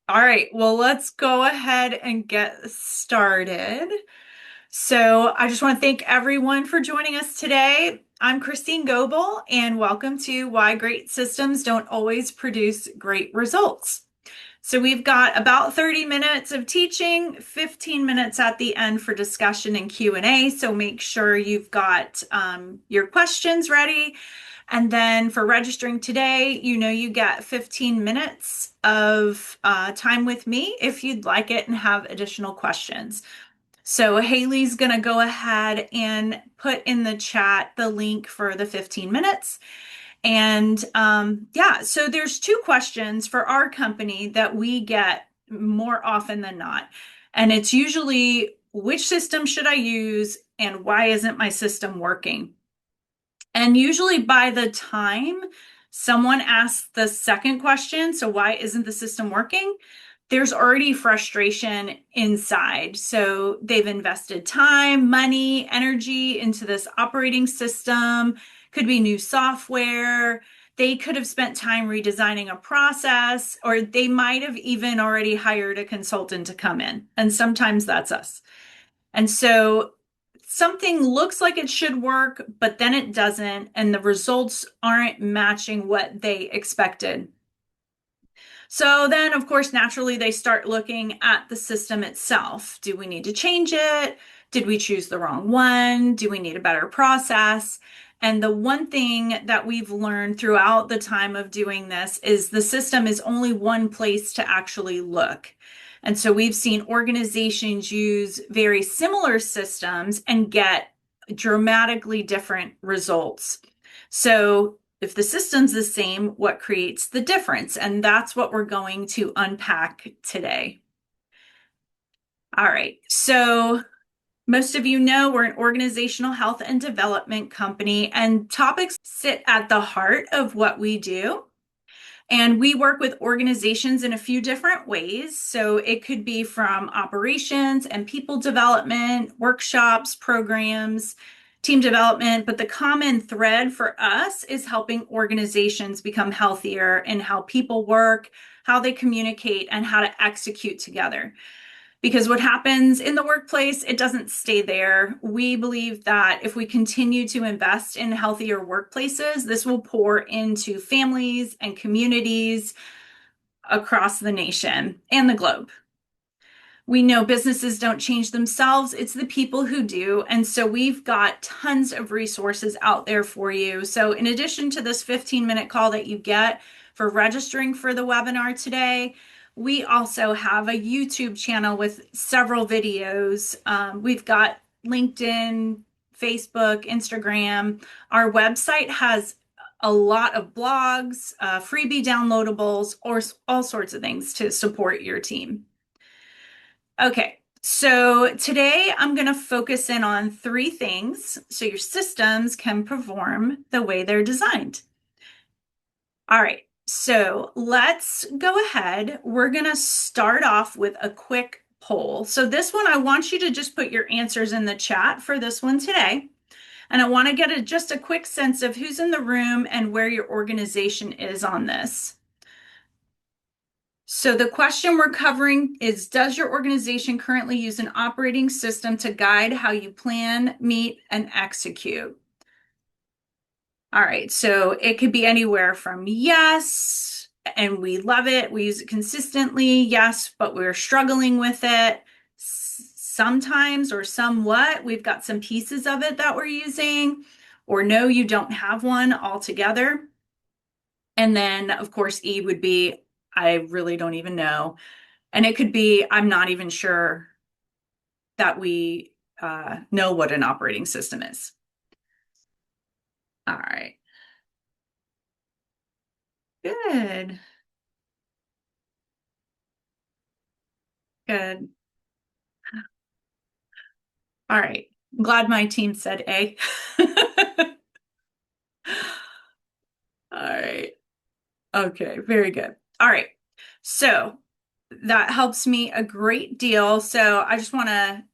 All right, well, let's go ahead and get started. So, I just want to thank everyone for joining us today. I'm Christine Goebel, and welcome to Why Great Systems Don't Always Produce Great Results. So, we've got about 30 minutes of teaching, 15 minutes at the end for discussion and Q&A. So, make sure you've got your questions ready. And then for registering today, you get 15 minutes of time with me if you'd like it and have additional questions. So Haley's going to go ahead and put in the chat the link for the 15 minutes. And yeah, so there's two questions for our company that we get more often than not. And it's usually, which system should I use and why isn't my system working? And usually by the time someone asks the second question, so why isn't the system working? There's already frustration inside. So they've invested time, money, energy into this operating system, could be new software. They could have spent time redesigning a process, or they might have even already hired a consultant to come in. And sometimes that's us. And so something looks like it should work, but then it doesn't, and the results aren't matching what they expected. So then, of course, naturally, they start looking at the system itself. Do we need to change it? Did we choose the wrong one? Do we need a better process? And the one thing that we've learned throughout the time of doing this is the system is only one place to actually look. And so we've seen organizations use very similar systems and get dramatically different results. So if the system's the same, what creates the difference? And that's what we're going to unpack today. All right. So most of you know we're an organizational health and development company, and topics sit at the heart of what we do. And we work with organizations in a few different ways. So it could be from operations and people development, workshops, programs, team development. But the common thread for us is helping organizations become healthier in how people work, how they communicate, and how to execute together. Because what happens in the workplace, it doesn't stay there. We believe that if we continue to invest in healthier workplaces, this will pour into families and communities across the nation and the globe. We know businesses don't change themselves, it's the people who do. And so we've got tons of resources out there for you. So, in addition to this 15-minute call that you get for registering for the webinar today, we also have a YouTube channel with several videos. We've got LinkedIn, Facebook, Instagram. Our website has a lot of blogs, freebie downloadables, or all sorts of things to support your team. Okay, so today I'm going to focus in on three things so your systems can perform the way they're designed. All right, so let's go ahead. We're going to start off with a quick poll. So this one, I want you to just put your answers in the chat for this one today. And I want to get just a quick sense of who's in the room and where your organization is on this. So the question we're covering is, does your organization currently use an operating system to guide how you plan, meet, and execute? All right, so it could be anywhere from yes, and we love it, we use it consistently, yes, but we're struggling with it sometimes or somewhat. We've got some pieces of it that we're using, or no, you don't have one altogether. And then, of course, E would be, I really don't even know. And it could be, I'm not even sure that we know what an operating system is. All right. Good. Good. All right. I'm glad my team said A. All right. Okay. Very good. All right. So that helps me a great deal. So I just want to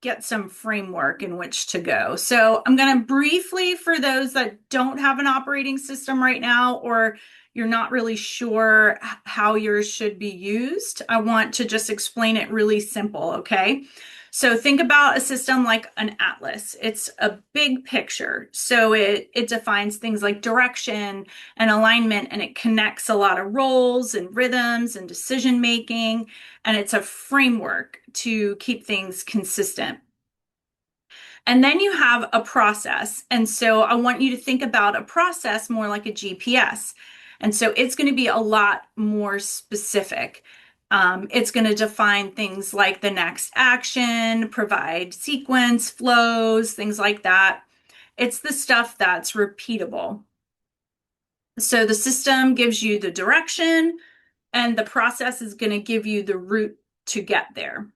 get some framework in which to go. So I'm going to briefly, for those that don't have an operating system right now, or you're not really sure how yours should be used, I want to just explain it really simple, okay? So think about a system like an atlas. It's a big picture. So it defines things like direction and alignment, and it connects a lot of roles and rhythms and decision making, and it's a framework to keep things consistent. And then you have a process. And so I want you to think about a process more like a GPS. And so it's going to be a lot more specific. It's going to define things like the next action, provide sequence, flows, things like that. It's the stuff that's repeatable. So the system gives you the direction, and the process is going to give you the route to get there.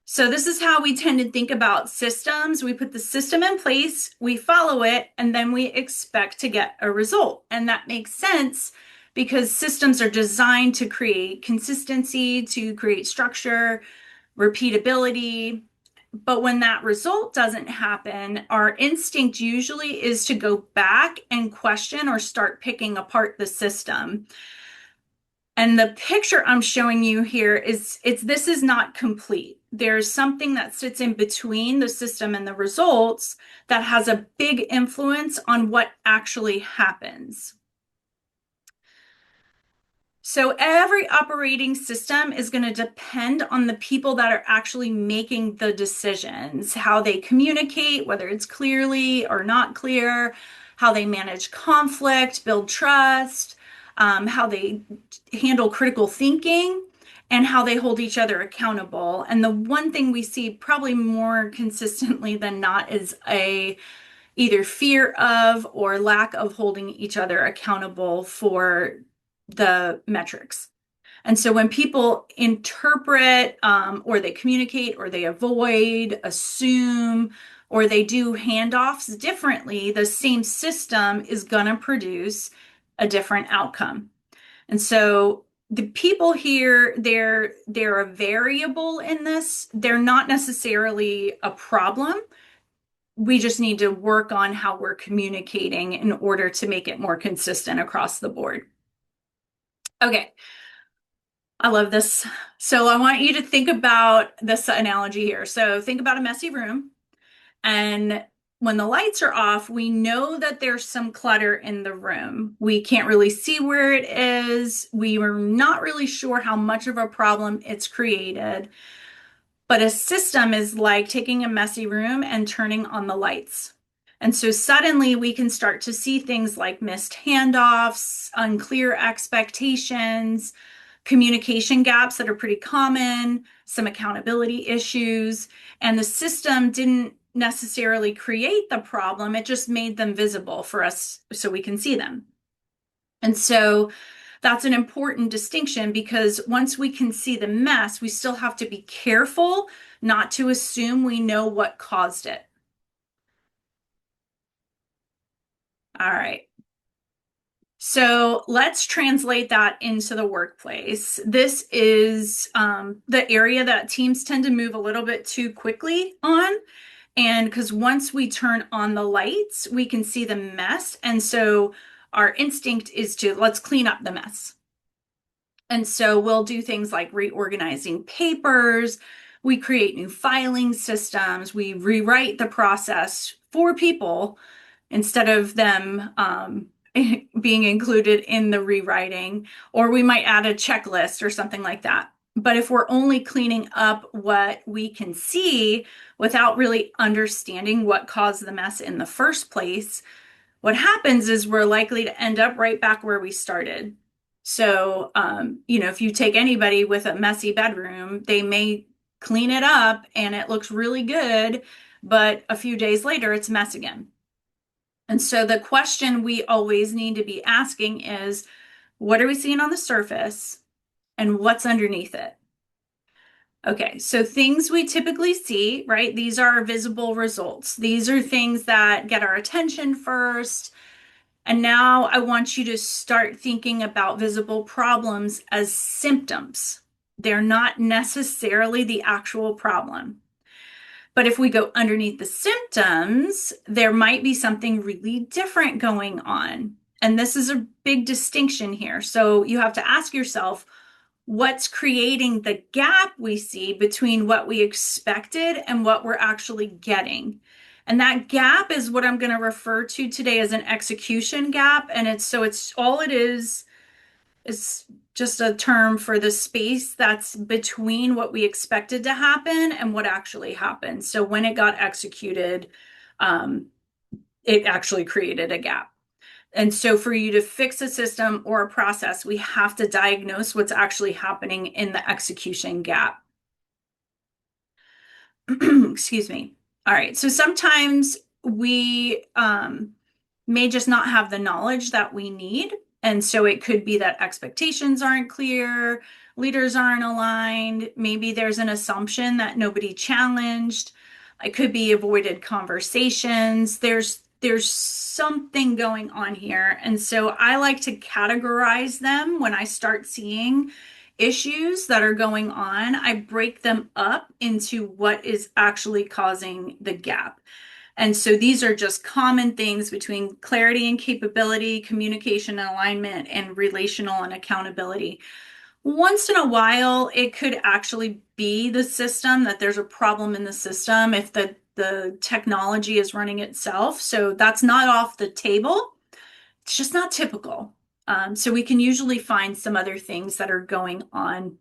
So this is how we tend to think about systems. We put the system in place, we follow it, and then we expect to get a result. And that makes sense because systems are designed to create consistency, to create structure, repeatability. But when that result doesn't happen, our instinct usually is to go back and question or start picking apart the system. And the picture I'm showing you here is this is not complete. There's something that sits in between the system and the results that has a big influence on what actually happens. So every operating system is going to depend on the people that are actually making the decisions, how they communicate, whether it's clearly or not clear, how they manage conflict, build trust, how they handle critical thinking, and how they hold each other accountable. And the one thing we see probably more consistently than not is a either fear of or lack of holding each other accountable for the metrics. And so when people interpret or they communicate or they avoid, assume, or they do handoffs differently, the same system is going to produce a different outcome. And so the people here, they're a variable in this. They're not necessarily a problem. We just need to work on how we're communicating in order to make it more consistent across the board. Okay, I love this. So I want you to think about this analogy here. So think about a messy room, and when the lights are off, we know that there's some clutter in the room. We can't really see where it is. We are not really sure how much of a problem it's created. But a system is like taking a messy room and turning on the lights. And so suddenly we can start to see things like missed handoffs, unclear expectations, communication gaps that are pretty common, some accountability issues. And the system didn't necessarily create the problem, it just made them visible for us so we can see them. And so that's an important distinction because once we can see the mess, we still have to be careful not to assume we know what caused it. All right. So let's translate that into the workplace. This is the area that teams tend to move a little bit too quickly on. And because once we turn on the lights, we can see the mess. And so our instinct is to let's clean up the mess. And so we'll do things like reorganizing papers, we create new filing systems, we rewrite the process for people instead of them being included in the rewriting, or we might add a checklist or something like that. But if we're only cleaning up what we can see without really understanding what caused the mess in the first place, what happens is we're likely to end up right back where we started. So, if you take anybody with a messy bedroom, they may clean it up and it looks really good, but a few days later, it's a mess again. And so the question we always need to be asking is, what are we seeing on the surface and what's underneath it? Okay, so things we typically see, right? These are visible results. These are things that get our attention first. And now I want you to start thinking about visible problems as symptoms. They're not necessarily the actual problem. But if we go underneath the symptoms, there might be something really different going on. And this is a big distinction here. So you have to ask yourself, what's creating the gap we see between what we expected and what we're actually getting? And that gap is what I'm going to refer to today as an execution gap. And it's all it is just a term for the space that's between what we expected to happen and what actually happened. So when it got executed, um, it actually created a gap. And so for you to fix a system or a process, we have to diagnose what's actually happening in the execution gap. Excuse me. All right. So sometimes we may just not have the knowledge that we need. And so it could be that expectations aren't clear, leaders aren't aligned, maybe there's an assumption that nobody challenged. It could be avoided conversations. There's something going on here. And so I like to categorize them when I start seeing issues that are going on. I break them up into what is actually causing the gap. And so these are just common things between clarity and capability, communication and alignment, and relational and accountability. Once in a while, it could actually be the system, that there's a problem in the system if the technology is running itself. So that's not off the table. It's just not typical. So we can usually find some other things that are going on.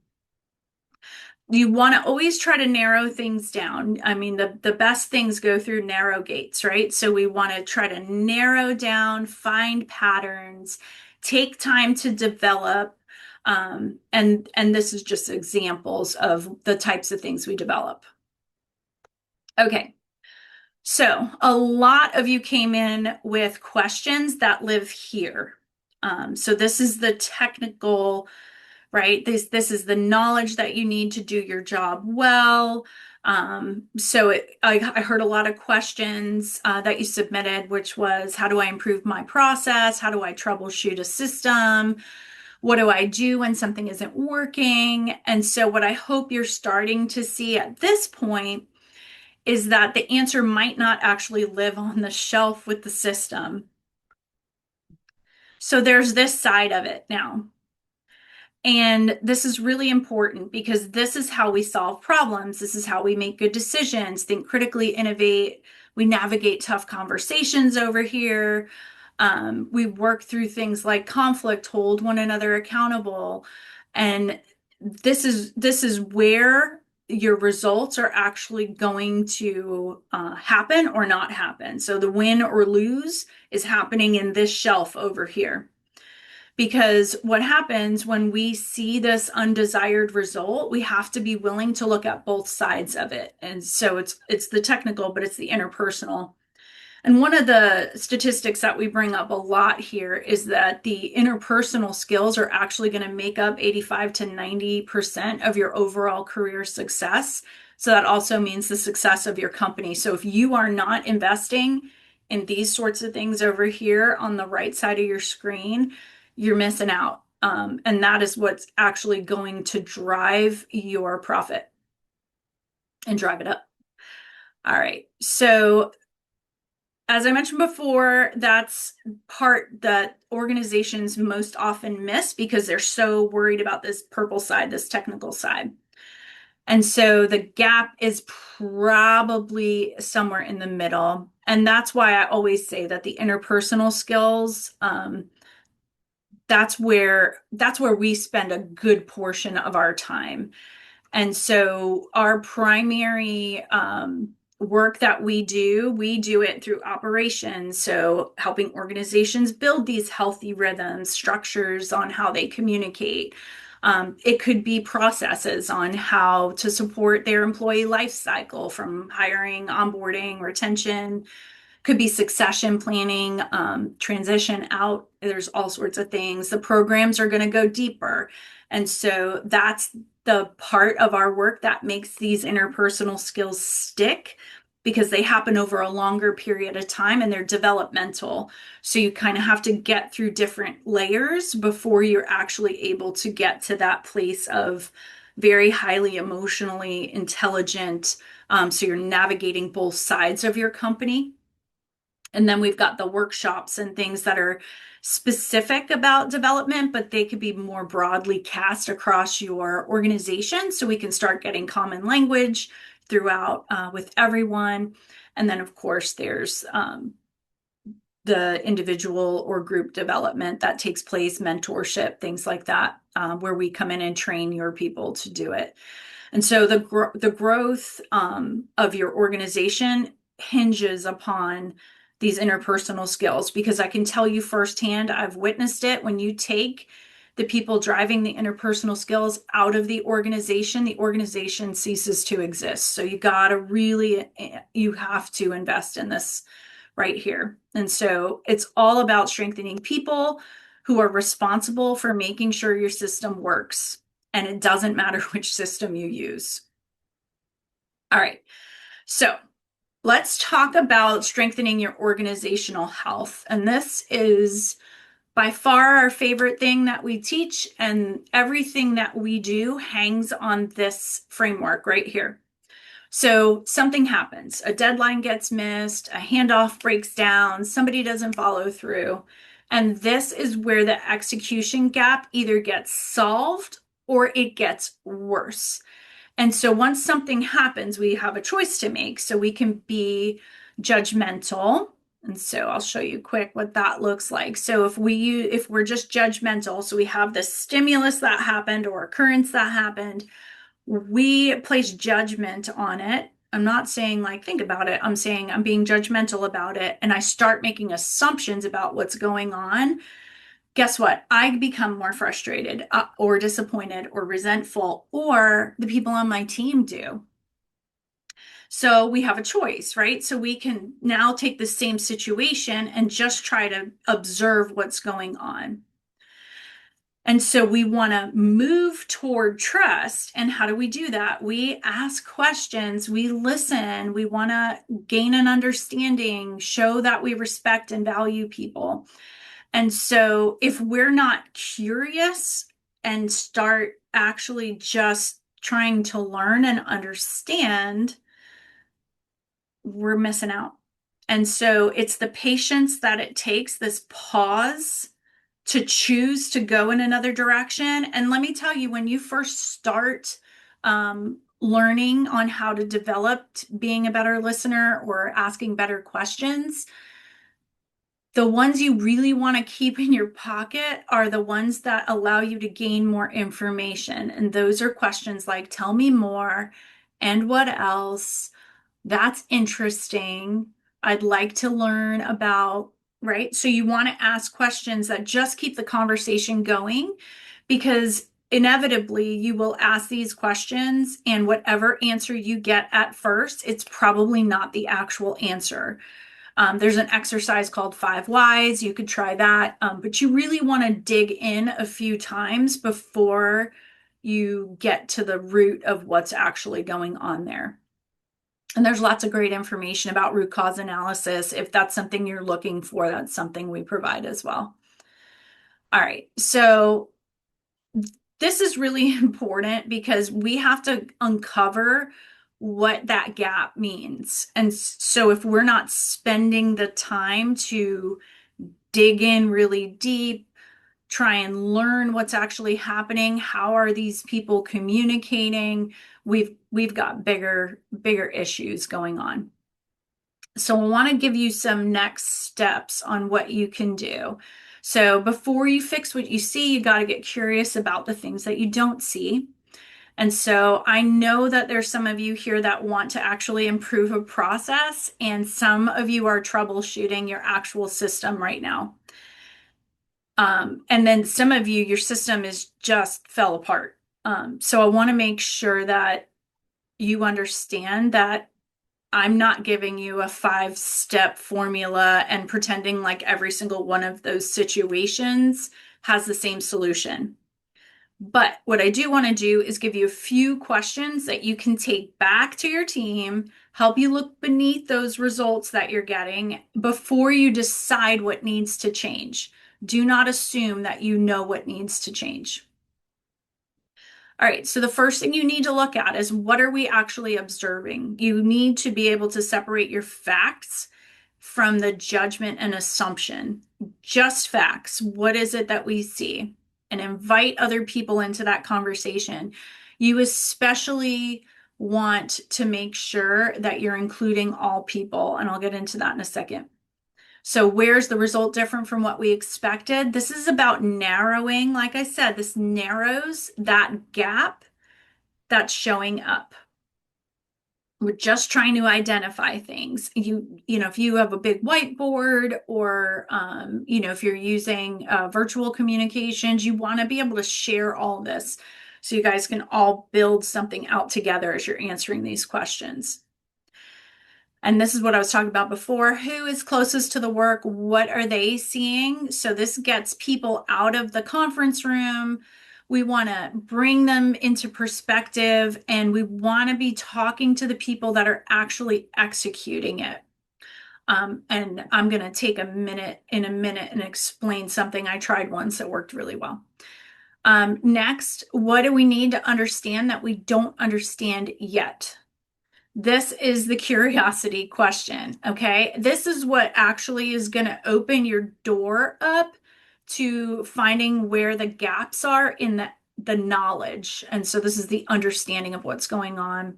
You want to always try to narrow things down. I mean, the best things go through narrow gates, right? So we want to try to narrow down, find patterns, take time to develop. And this is just examples of the types of things we develop. Okay. So a lot of you came in with questions that live here. So this is the technical, right? This is the knowledge that you need to do your job well. I heard a lot of questions that you submitted, which was, how do I improve my process? How do I troubleshoot a system? What do I do when something isn't working? And so what I hope you're starting to see at this point is that the answer might not actually live on the shelf with the system. So there's this side of it now. And this is really important because this is how we solve problems. This is how we make good decisions, think critically, innovate. We navigate tough conversations over here. We work through things like conflict, hold one another accountable. And this is where your results are actually going to happen or not happen. So the win or lose is happening in this shelf over here. Because what happens when we see this undesired result, we have to be willing to look at both sides of it. And so it's the technical, but it's the interpersonal. And one of the statistics that we bring up a lot here is that the interpersonal skills are actually going to make up 85 to 90% of your overall career success. So that also means the success of your company. So if you are not investing in these sorts of things over here on the right side of your screen, you're missing out. And that is what's actually going to drive your profit and drive it up. All right. So as I mentioned before, that's part that organizations most often miss because they're so worried about this purple side, this technical side. And so the gap is probably somewhere in the middle. And that's why I always say that the interpersonal skills, that's where we spend a good portion of our time. And so our primary work that we do it through operations. So helping organizations build these healthy rhythms, structures on how they communicate. It could be processes on how to support their employee life cycle, from hiring, onboarding, retention. Could be succession planning, transition out. There's all sorts of things. The programs are going to go deeper. And so that's the part of our work that makes these interpersonal skills stick, because they happen over a longer period of time and they're developmental. So you kind of have to get through different layers before you're actually able to get to that place of very highly emotionally intelligent. So you're navigating both sides of your company. And then we've got the workshops and things that are specific about development, but they could be more broadly cast across your organization so we can start getting common language throughout with everyone. And then, of course, there's the individual or group development that takes place, mentorship, things like that, where we come in and train your people to do it. And so the growth of your organization hinges upon these interpersonal skills, because I can tell you firsthand, I've witnessed it. When you take the people driving the interpersonal skills out of the organization ceases to exist. So you have to invest in this right here. And so it's all about strengthening people who are responsible for making sure your system works. And it doesn't matter which system you use. All right. So let's talk about strengthening your organizational health. And this is by far our favorite thing that we teach, and everything that we do hangs on this framework right here. So something happens, a deadline gets missed, a handoff breaks down, somebody doesn't follow through. And this is where the execution gap either gets solved or it gets worse. And so once something happens, we have a choice to make. So we can be judgmental. And so I'll show you quick what that looks like. So if we're just judgmental, so we have this stimulus that happened or occurrence that happened, we place judgment on it. I'm not saying like, think about it. I'm saying I'm being judgmental about it. And I start making assumptions about what's going on. Guess what? I become more frustrated or disappointed or resentful, or the people on my team do. So we have a choice, right? So we can now take the same situation and just try to observe what's going on. And so we want to move toward trust. And how do we do that? We ask questions, we listen, we want to gain an understanding, show that we respect and value people. And so if we're not curious and start actually just trying to learn and understand, we're missing out. And so it's the patience that it takes, this pause to choose to go in another direction. And let me tell you, when you first start learning on how to develop being a better listener or asking better questions, the ones you really want to keep in your pocket are the ones that allow you to gain more information. And those are questions like, tell me more, and what else? That's interesting. I'd like to learn about, right? So you want to ask questions that just keep the conversation going, because inevitably you will ask these questions, and whatever answer you get at first, it's probably not the actual answer. There's an exercise called 5 Whys. You could try that, but you really want to dig in a few times before you get to the root of what's actually going on there. And there's lots of great information about root cause analysis. If that's something you're looking for, that's something we provide as well. All right, so this is really important because we have to uncover what that gap means. And so if we're not spending the time to dig in really deep, try and learn what's actually happening, how are these people communicating, we've got bigger issues going on. So I want to give you some next steps on what you can do. So before you fix what you see, you got to get curious about the things that you don't see. And so I know that there's some of you here that want to actually improve a process, and some of you are troubleshooting your actual system right now. And then some of you, your system is just fell apart. So I want to make sure that you understand that I'm not giving you a 5-step formula and pretending like every single one of those situations has the same solution. But what I do want to do is give you a few questions that you can take back to your team, help you look beneath those results that you're getting before you decide what needs to change. Do not assume that you know what needs to change. All right, so the first thing you need to look at is, what are we actually observing? You need to be able to separate your facts from the judgment and assumption, just facts. What is it that we see? And invite other people into that conversation. You especially want to make sure that you're including all people, and I'll get into that in a second. So, where's the result different from what we expected? This is about narrowing. Like I said, this narrows that gap that's showing up. We're just trying to identify things. If you have a big whiteboard or, if you're using virtual communications, you want to be able to share all this so you guys can all build something out together as you're answering these questions. And this is what I was talking about before. Who is closest to the work? What are they seeing? So this gets people out of the conference room. We want to bring them into perspective, and we want to be talking to the people that are actually executing it. And I'm going to take a minute and explain something I tried once that worked really well. Next, what do we need to understand that we don't understand yet? This is the curiosity question, okay? This is what actually is going to open your door up to finding where the gaps are in the knowledge. And so this is the understanding of what's going on.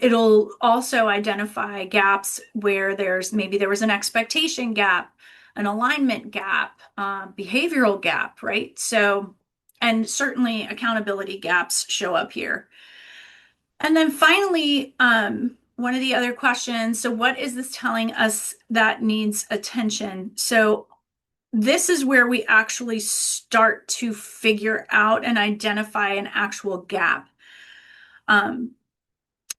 It'll also identify gaps where maybe there was an expectation gap, an alignment gap, behavioral gap, right? So, and certainly accountability gaps show up here. And then finally, one of the other questions, so what is this telling us that needs attention? So this is where we actually start to figure out and identify an actual gap.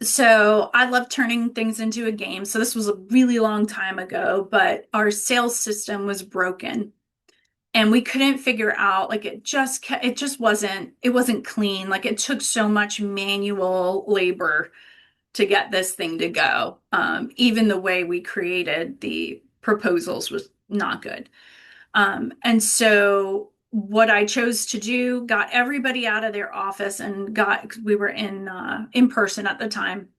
So I love turning things into a game. So this was a really long time ago, but our sales system was broken and we couldn't figure out, like, it wasn't clean. Like, it took so much manual labor to get this thing to go. Even the way we created the proposals was not good. And so what I chose to do, got everybody out of their office and we were in person at the time.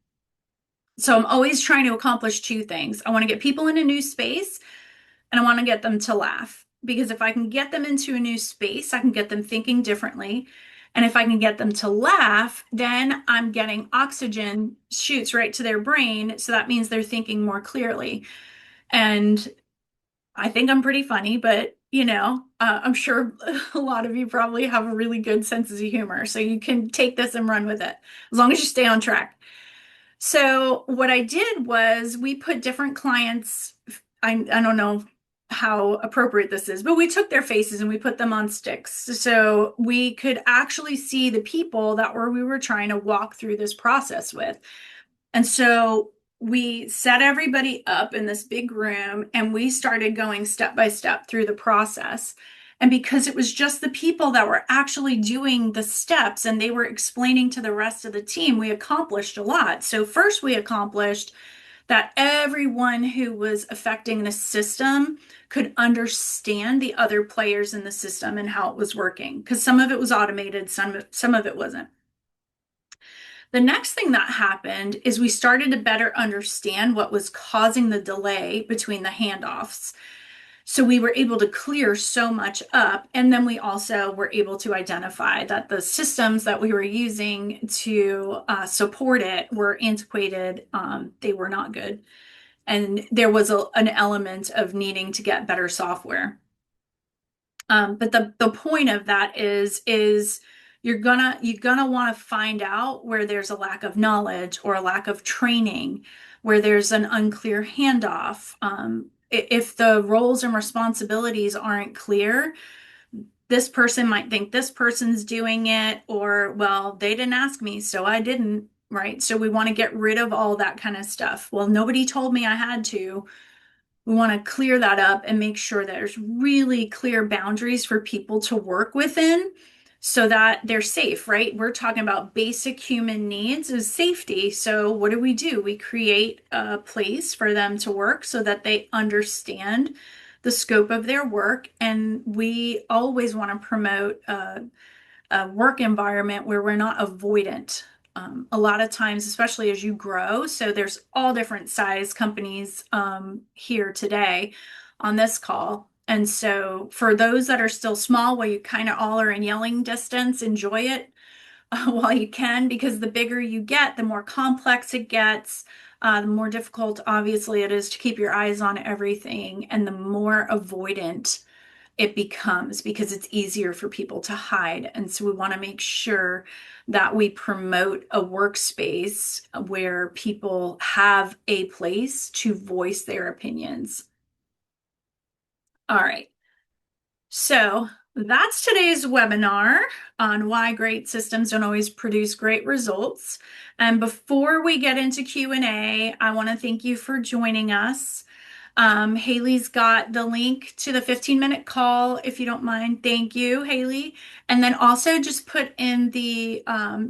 So I'm always trying to accomplish two things. I want to get people in a new space and I want to get them to laugh. Because if I can get them into a new space, I can get them thinking differently. And if I can get them to laugh, then I'm getting oxygen shoots right to their brain. So that means they're thinking more clearly. And I think I'm pretty funny, but I'm sure a lot of you probably have a really good sense of humor. So you can take this and run with it as long as you stay on track. So what I did was we put different clients, I don't know how appropriate this is, but we took their faces and we put them on sticks. So we could actually see the people that we were trying to walk through this process with. And so we set everybody up in this big room and we started going step by step through the process. And because it was just the people that were actually doing the steps and they were explaining to the rest of the team, we accomplished a lot. So first we accomplished that everyone who was affecting the system could understand the other players in the system and how it was working. Because some of it was automated, some of it wasn't. The next thing that happened is we started to better understand what was causing the delay between the handoffs. So we were able to clear so much up. And then we also were able to identify that the systems that we were using to support it were antiquated. They were not good. And there was an element of needing to get better software. But the point of that is you're gonna want to find out where there's a lack of knowledge or a lack of training, where there's an unclear handoff. If the roles and responsibilities aren't clear, this person might think this person's doing it, or, well, they didn't ask me, so I didn't, right? So we want to get rid of all that kind of stuff. Well, nobody told me I had to. We want to clear that up and make sure there's really clear boundaries for people to work within so that they're safe, right? We're talking about basic human needs is safety. So what do? We create a place for them to work so that they understand the scope of their work. And we always want to promote a work environment where we're not avoidant a lot of times, especially as you grow, so there's all different size companies here today on this call. And so for those that are still small, where you kind of all are in yelling distance, enjoy it while you can, because the bigger you get, the more complex it gets, the more difficult, obviously, it is to keep your eyes on everything, and the more avoidant it becomes because it's easier for people to hide. And so we want to make sure that we promote a workspace where people have a place to voice their opinions. All right. So that's today's webinar on why great systems don't always produce great results. And before we get into Q&A, I want to thank you for joining us. Haley's got the link to the 15-minute call, if you don't mind. Thank you, Haley. And then also just put in the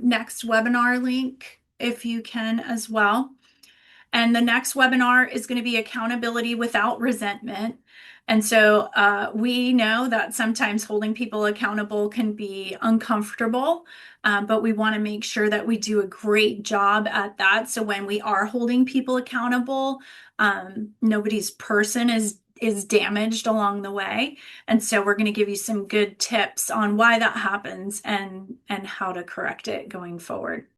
next webinar link if you can as well. And the next webinar is going to be accountability without resentment. And so we know that sometimes holding people accountable can be uncomfortable, but we want to make sure that we do a great job at that. So when we are holding people accountable, nobody's person is damaged along the way. And so we're going to give you some good tips on why that happens and how to correct it going forward.